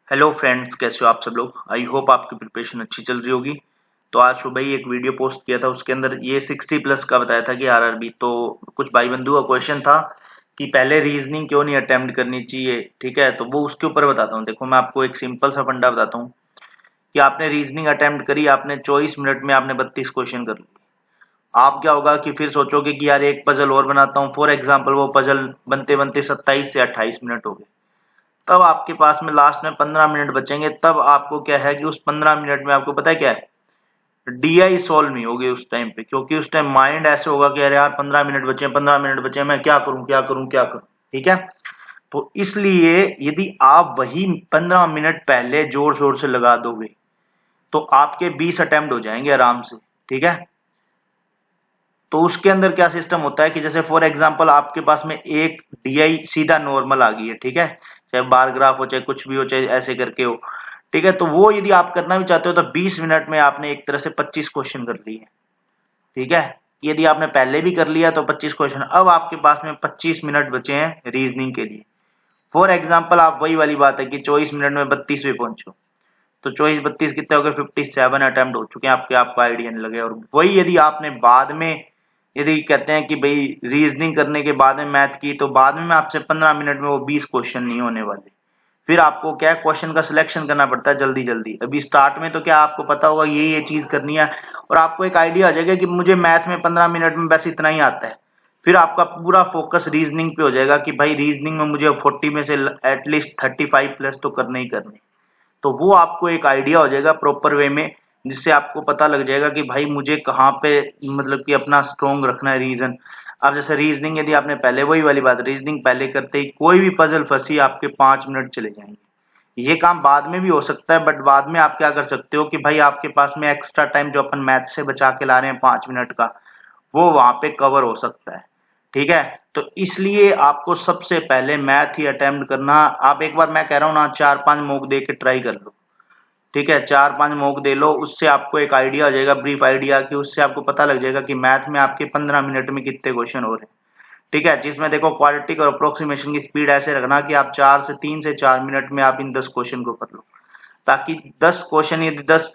Hello friends, कैसे हो आप सब लोग। आई होप आपकी प्रिपरेशन अच्छी चल रही होगी। तो आज सुबह ही एक वीडियो पोस्ट किया था, उसके अंदर ये 60+ का बताया था कि आरआरबी। तो कुछ भाई बंधु का क्वेश्चन था कि पहले रीजनिंग क्यों नहीं अटेम्प्ट करनी चाहिए। ठीक है, तो वो उसके ऊपर बताता हूँ। देखो, मैं आपको एक सिंपल सा फंडा बताता हूँ कि आपने रीजनिंग अटेम्प्ट करी, आपने 24 मिनट में आपने 32 क्वेश्चन कर लिए। आप क्या होगा कि फिर सोचोगे कि यार एक पजल और बनाता हूँ। फॉर एग्जाम्पल, वो पजल बनते बनते 27 से 28 मिनट हो गए। तब आपके पास में लास्ट में 15 मिनट बचेंगे। तब आपको क्या है कि उस 15 मिनट में आपको पता है क्या है, डीआई सॉल्व नहीं होगी उस टाइम पे, क्योंकि उस टाइम माइंड ऐसे होगा कि अरे यार 15 मिनट बचे, 15 मिनट बचे, मैं क्या करूं क्या करूं क्या करूं। ठीक है, तो इसलिए यदि आप वही 15 मिनट पहले जोर शोर से लगा दोगे तो आपके 20 अटेम्प्ट हो जाएंगे आराम से। ठीक है, तो उसके अंदर क्या सिस्टम होता है कि जैसे फॉर एग्जांपल आपके पास में एक डीआई सीधा नॉर्मल आ गई है। ठीक है, चाहे बार ग्राफ हो, चाहे कुछ भी हो, चाहे ऐसे करके हो। ठीक है, तो वो यदि आप करना भी चाहते हो तो 20 मिनट में आपने एक तरह से 25 क्वेश्चन कर लिए। ठीक है, यदि आपने पहले भी कर लिया तो 25 क्वेश्चन। अब आपके पास में 25 मिनट बचे हैं रीजनिंग के लिए। फॉर एग्जाम्पल, आप वही वाली बात है कि 24 मिनट में 32 पे पहुंचो, तो 24 32 कितने हो गए, 57 अटेम्प्ट हो चुके हैं आपके, आपको आइडिया नहीं लगे। और वही यदि आपने बाद में, यदि कहते हैं कि भाई रीजनिंग करने के बाद में मैथ की, तो बाद में आपसे 15 मिनट में वो 20 क्वेश्चन नहीं होने वाले। फिर आपको क्या है, क्वेश्चन का सिलेक्शन करना पड़ता है जल्दी जल्दी। अभी स्टार्ट में तो क्या आपको पता होगा ये चीज करनी है, और आपको एक आइडिया आ जाएगा कि मुझे मैथ में 15 मिनट में बस इतना ही आता है। फिर आपका पूरा फोकस रीजनिंग पे हो जाएगा कि भाई रीजनिंग में मुझे 40 में से एटलीस्ट 35+ तो करने ही करने। तो वो आपको एक आइडिया हो जाएगा प्रॉपर वे में, जिससे आपको पता लग जाएगा कि भाई मुझे कहाँ पे मतलब कि अपना स्ट्रोंग रखना है रीजन। अब जैसे रीजनिंग यदि आपने पहले, वही वाली बात, रीजनिंग पहले करते ही कोई भी पजल फंसी, आपके 5 मिनट चले जाएंगे। ये काम बाद में भी हो सकता है, बट बाद में आप क्या कर सकते हो कि भाई आपके पास में एक्स्ट्रा टाइम जो अपन मैथ से बचा के ला रहे हैं 5 मिनट का, वो वहां पे कवर हो सकता है। ठीक है, तो इसलिए आपको सबसे पहले मैथ ही अटेम्प्ट करना। आप एक बार, मैं कह रहा हूँ ना, 4-5 मॉक दे के ट्राई कर लो। ठीक है, 4-5 मॉक दे लो, उससे आपको एक आइडिया हो जाएगा, ब्रीफ आइडिया, कि उससे आपको पता लग जाएगा कि मैथ में आपके 15 मिनट में कितने क्वेश्चन हो रहे हैं। ठीक है, जिसमें देखो क्वाड्रेटिक और अप्रोक्सीमेशन की स्पीड ऐसे रखना कि आप 3 से 4 मिनट में आप इन 10 क्वेश्चन को कर लो, ताकि 10 क्वेश्चन यदि 10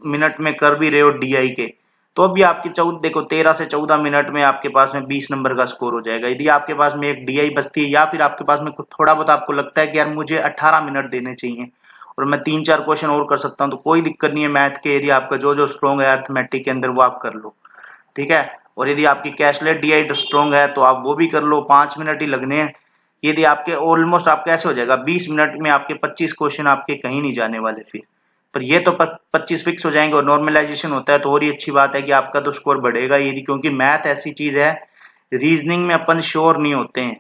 मिनट में कर भी रहे हो डीआई के, तो अभी आपकी 14, देखो 13 से 14 मिनट में आपके पास में 20 नंबर का स्कोर हो जाएगा। यदि आपके पास में एक डीआई बचती है, या फिर आपके पास में कुछ थोड़ा बहुत आपको लगता है कि यार मुझे 18 मिनट देने चाहिए और मैं 3-4 क्वेश्चन और कर सकता हूँ, तो कोई दिक्कत नहीं है मैथ के। यदि आपका जो जो स्ट्रॉन्ग है अर्थमेटिक के अंदर, वो आप कर लो। ठीक है, और यदि आपकी कैशलेट डीआई स्ट्रॉन्ग है तो आप वो भी कर लो, 5 मिनट ही लगने हैं। यदि आपके ऑलमोस्ट आपका ऐसे हो जाएगा, 20 मिनट में आपके 25 क्वेश्चन आपके कहीं नहीं जाने वाले फिर। पर ये तो 25 फिक्स हो जाएंगे, और नॉर्मलाइजेशन होता है तो और ही अच्छी बात है कि आपका तो स्कोर बढ़ेगा। यदि, क्योंकि मैथ ऐसी चीज है, रीजनिंग में अपन श्योर नहीं होते हैं।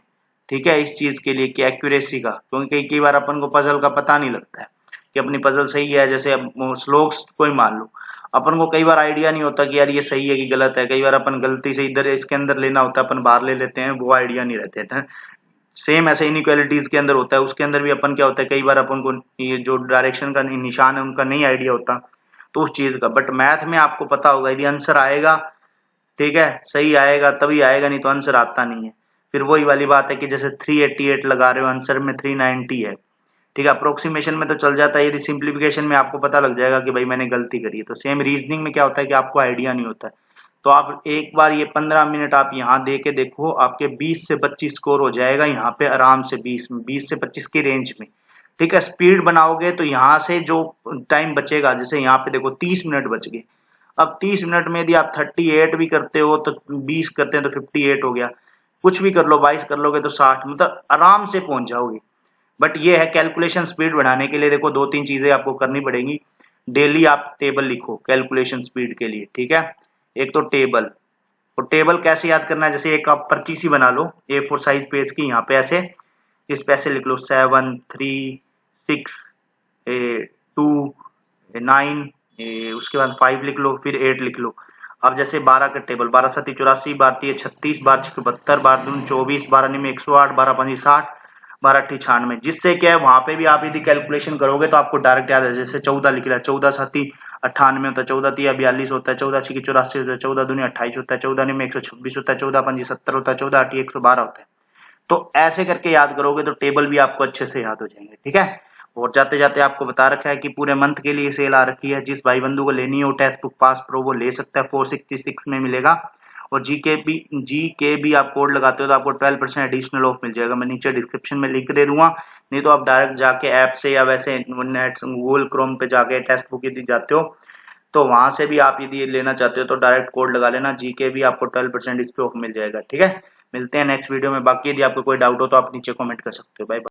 ठीक है, इस चीज के लिए कि एक्यूरेसी का, क्योंकि कई कई बार अपन को पजल का पता नहीं लगता है कि अपनी पजल सही है। जैसे अब स्लोक्स को ही मान लो, अपन को कई बार आइडिया नहीं होता कि यार ये सही है कि गलत है। कई बार अपन गलती से इधर इसके अंदर लेना होता है, अपन बाहर ले लेते हैं, वो आइडिया नहीं रहते हैं। सेम ऐसे इनइक्वालिटीज के अंदर होता है, उसके अंदर भी अपन क्या होता है, कई बार अपन को ये जो डायरेक्शन का निशान है उनका नहीं आइडिया होता, तो उस चीज का। बट मैथ में आपको पता होगा, यदि आंसर आएगा, ठीक है, सही आएगा तभी आएगा, नहीं तो आंसर आता नहीं है। फिर वही वाली बात है कि जैसे 388 लगा रहे हो, आंसर में 390 है। ठीक है, अप्रोक्सीमेशन में तो चल जाता है, यदि सिंप्लीफिकेशन में आपको पता लग जाएगा कि भाई मैंने गलती करी है। तो सेम रीजनिंग में क्या होता है कि आपको आइडिया नहीं होता है। तो आप एक बार ये 15 मिनट आप यहाँ दे के देखो, आपके 20 से 25 स्कोर हो जाएगा यहाँ पे आराम से, 20 से 25 की रेंज में। ठीक है, स्पीड बनाओगे तो यहाँ से जो टाइम बचेगा, जैसे यहाँ पे देखो 30 मिनट बच गए। अब 30 मिनट में यदि आप 38 भी करते हो तो 20 करते हैं तो 58 हो गया। कुछ भी कर लो, 22 कर लोगे तो 60, मतलब आराम से पहुंच जाओगे। बट ये है, कैलकुलेशन स्पीड बढ़ाने के लिए देखो 2-3 चीजें आपको करनी पड़ेंगी। डेली आप टेबल लिखो कैलकुलेशन स्पीड के लिए। ठीक है, एक तो टेबल, और टेबल कैसे याद करना है, जैसे एक आप पर्ची सी बना लो A4 साइज पेज की, यहाँ पे ऐसे इस पे ऐसे लिख लो 7 3 6 2 9, उसके बाद 5 लिख लो, फिर 8 लिख लो। अब जैसे 12 का टेबल, 12 7 84, 12 3 36, 12 6 72, 12 दूनी 24, 12 9 108, 12 5 60, 12 8 96। जिससे क्या है, वहां पे भी आप यदि कैलकुलेशन करोगे तो आपको डायरेक्ट याद है। जैसे 14 लिख रहा है, 14 7 98 होता है, 14 3 42 होता है, 14 6 84 होता है, 14 दूनी 28 होता है, 14 9 126 होता है, 14 5 70 होता है, 14 8 112 होता है। तो ऐसे करके याद करोगे तो टेबल भी आपको अच्छे से याद हो जाएंगे। ठीक है, और जाते जाते आपको बता रखा है कि पूरे मंथ के लिए सेल आ रखी है। जिस भाई बंधु को लेनी हो टेक्स्ट बुक पास प्रो वो ले सकता है, 466 में मिलेगा। और जीके भी आप कोड लगाते हो तो आपको 12% एडिशनल ऑफ मिल जाएगा। मैं नीचे डिस्क्रिप्शन में लिंक दे दूंगा, नहीं तो आप डायरेक्ट जाके ऐप से या वैसे नेट गूगल क्रोम पे जाके टेक्स्ट बुक यदि जाते हो तो वहां से भी आप यदि लेना चाहते हो तो डायरेक्ट कोड लगा लेना, जीके भी आपको 12% इस पे ऑफ मिल जाएगा। ठीक है, मिलते हैं नेक्स्ट वीडियो में। बाकी यदि आपको कोई डाउट हो तो आप नीचे कमेंट कर सकते हो। Bye bye.